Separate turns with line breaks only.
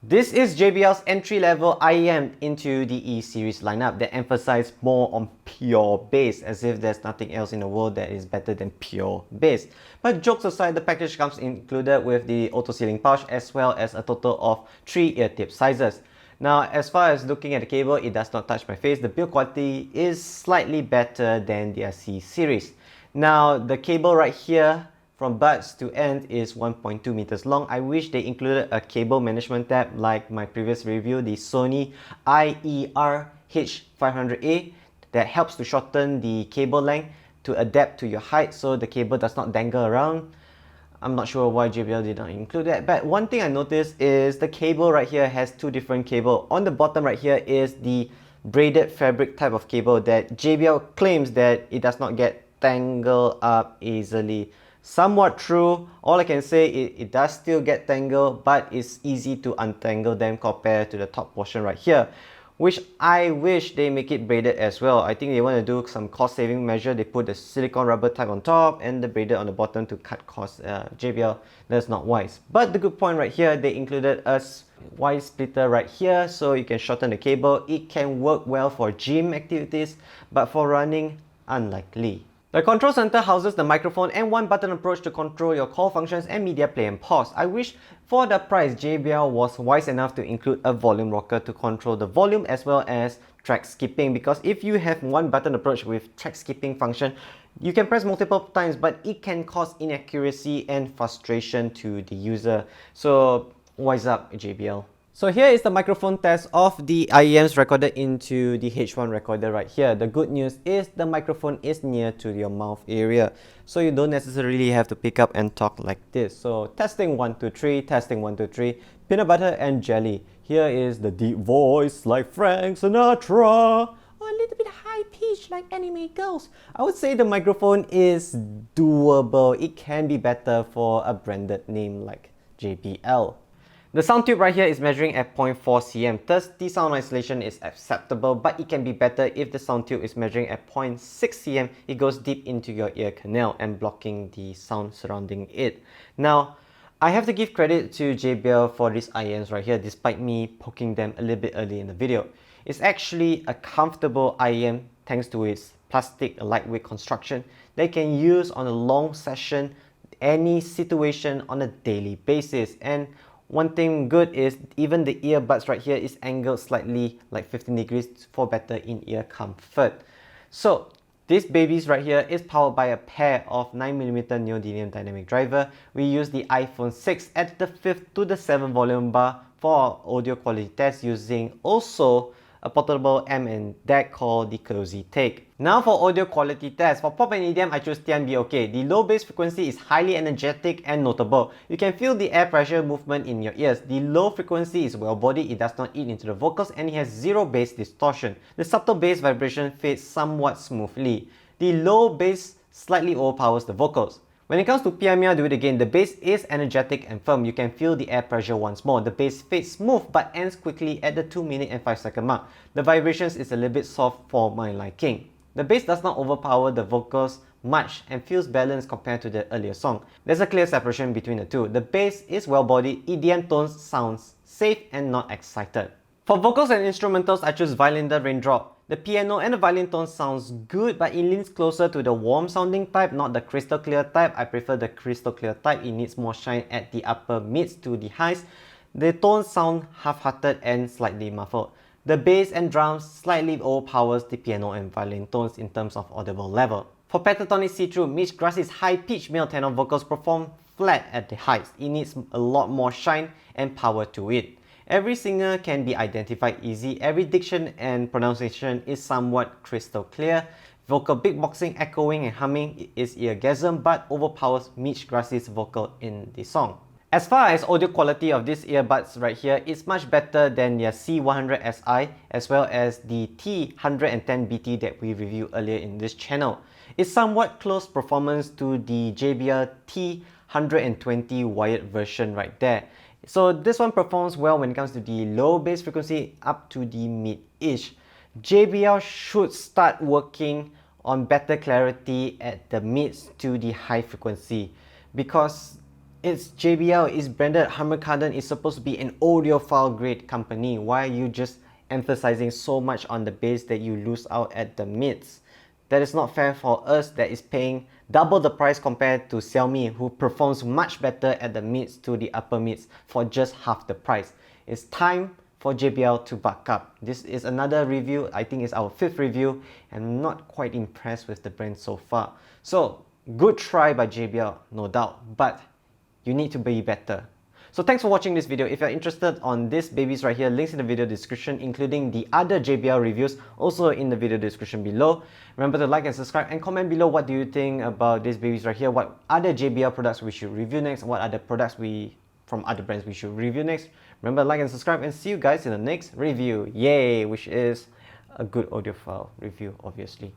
This is JBL's entry-level IEM into the E series lineup that emphasize more on pure bass, as if there's nothing else in the world that is better than pure bass. But jokes aside, the package comes included with the auto sealing pouch as well as a total of 3 ear tip sizes. Now, as far as looking at the cable, it does not touch my face. The build quality is slightly better than the C series. Now, the cable right here from buds to end is 1.2 meters long. I wish they included a cable management tab like my previous review, the Sony IER H500A, that helps to shorten the cable length to adapt to your height so the cable does not dangle around. I'm not sure why JBL did not include that, but one thing I noticed is the cable right here has two different cables. On the bottom right here is the braided fabric type of cable that JBL claims that it does not get tangled up easily. Somewhat true. All I can say is it does still get tangled, but it's easy to untangle them compared to the top portion right here, which I wish they make it braided as well. I think they want to do some cost saving measure. They put the silicone rubber type on top and the braided on the bottom to cut costs. JBL, that's not wise. But the good point right here, they included a wire splitter right here so you can shorten the cable. It can work well for gym activities, but for running, unlikely. The control center houses the microphone and one button approach to control your call functions and media play and pause. I wish for the price JBL was wise enough to include a volume rocker to control the volume as well as track skipping, because if you have one button approach with track skipping function, you can press multiple times but it can cause inaccuracy and frustration to the user. So wise up, JBL. So here is the microphone test of the IEMs recorded into the H1 recorder right here. The good news is the microphone is near to your mouth area, so you don't necessarily have to pick up and talk like this. So testing 1 2 3, testing 1 2 3, peanut butter and jelly. Here is the deep voice like Frank Sinatra, or a little bit high pitch like anime girls. I would say the microphone is doable. It can be better for a branded name like JBL. The sound tube right here is measuring at 0.4 cm, thus the sound isolation is acceptable, but it can be better if the sound tube is measuring at 0.6 cm. It goes deep into your ear canal and blocking the sound surrounding it. Now, I have to give credit to JBL for these IEMs right here, despite me poking them a little bit early in the video. It's actually a comfortable IEM thanks to its plastic lightweight construction they can use on a long session, any situation on a daily basis. And one thing good is even the earbuds right here is angled slightly like 15 degrees for better in-ear comfort. So this babies right here is powered by a pair of 9mm neodymium dynamic driver. We use the iPhone 6 at the 5th to the 7th volume bar for our audio quality test using also a portable amp and DAC called the Cozy Take. Now for audio quality test, for pop and EDM I chose TNB-OK. The low bass frequency is highly energetic and notable. You can feel the air pressure movement in your ears. The low frequency is well bodied, it does not eat into the vocals, and it has zero bass distortion. The subtle bass vibration fades somewhat smoothly. The low bass slightly overpowers the vocals. When it comes to PMR, do it again. The bass is energetic and firm. You can feel the air pressure once more. The bass fades smooth but ends quickly at the 2-minute and 5-second mark. The vibrations is a little bit soft for my liking. The bass does not overpower the vocals much and feels balanced compared to the earlier song. There's a clear separation between the two. The bass is well-bodied, EDM tones sounds safe and not excited. For vocals and instrumentals, I choose Violin the Raindrop. The piano and the violin tone sounds good, but it leans closer to the warm sounding type, not the crystal clear type. I prefer the crystal clear type. It needs more shine at the upper mids to the highs. The tones sound half-hearted and slightly muffled. The bass and drums slightly overpowers the piano and violin tones in terms of audible level. For pentatonic see-through, Mitch Grass's high-pitched male tenor vocals perform flat at the heights. It needs a lot more shine and power to it. Every singer can be identified easy. Every diction and pronunciation is somewhat crystal clear. Vocal beatboxing, echoing and humming is eargasm but overpowers Mitch Grass's vocal in the song. As far as audio quality of these earbuds right here, it's much better than their C100SI as well as the T110BT that we reviewed earlier in this channel. It's somewhat close performance to the JBL T120 wired version right there. So this one performs well when it comes to the low bass frequency up to the mid-ish. JBL should start working on better clarity at the mids to the high frequency, because It's JBL, it's branded Harman Kardon, is supposed to be an audiophile grade company. Why are you just emphasizing so much on the bass that you lose out at the mids? That is not fair for us that is paying double the price compared to Xiaomi, who performs much better at the mids to the upper mids for just half the price. It's time for JBL to buck up. This is another review. I think it's our 5th review, and I'm not quite impressed with the brand so far. So good try by JBL, no doubt, but you need to be better. So thanks for watching this video. If you're interested on these babies right here, links in the video description, including the other JBL reviews, also in the video description below. Remember to like and subscribe and comment below what do you think about these babies right here, what other JBL products we should review next, what other products from other brands we should review next. Remember to like and subscribe, and see you guys in the next review. Yay, which is a good audiophile review, obviously.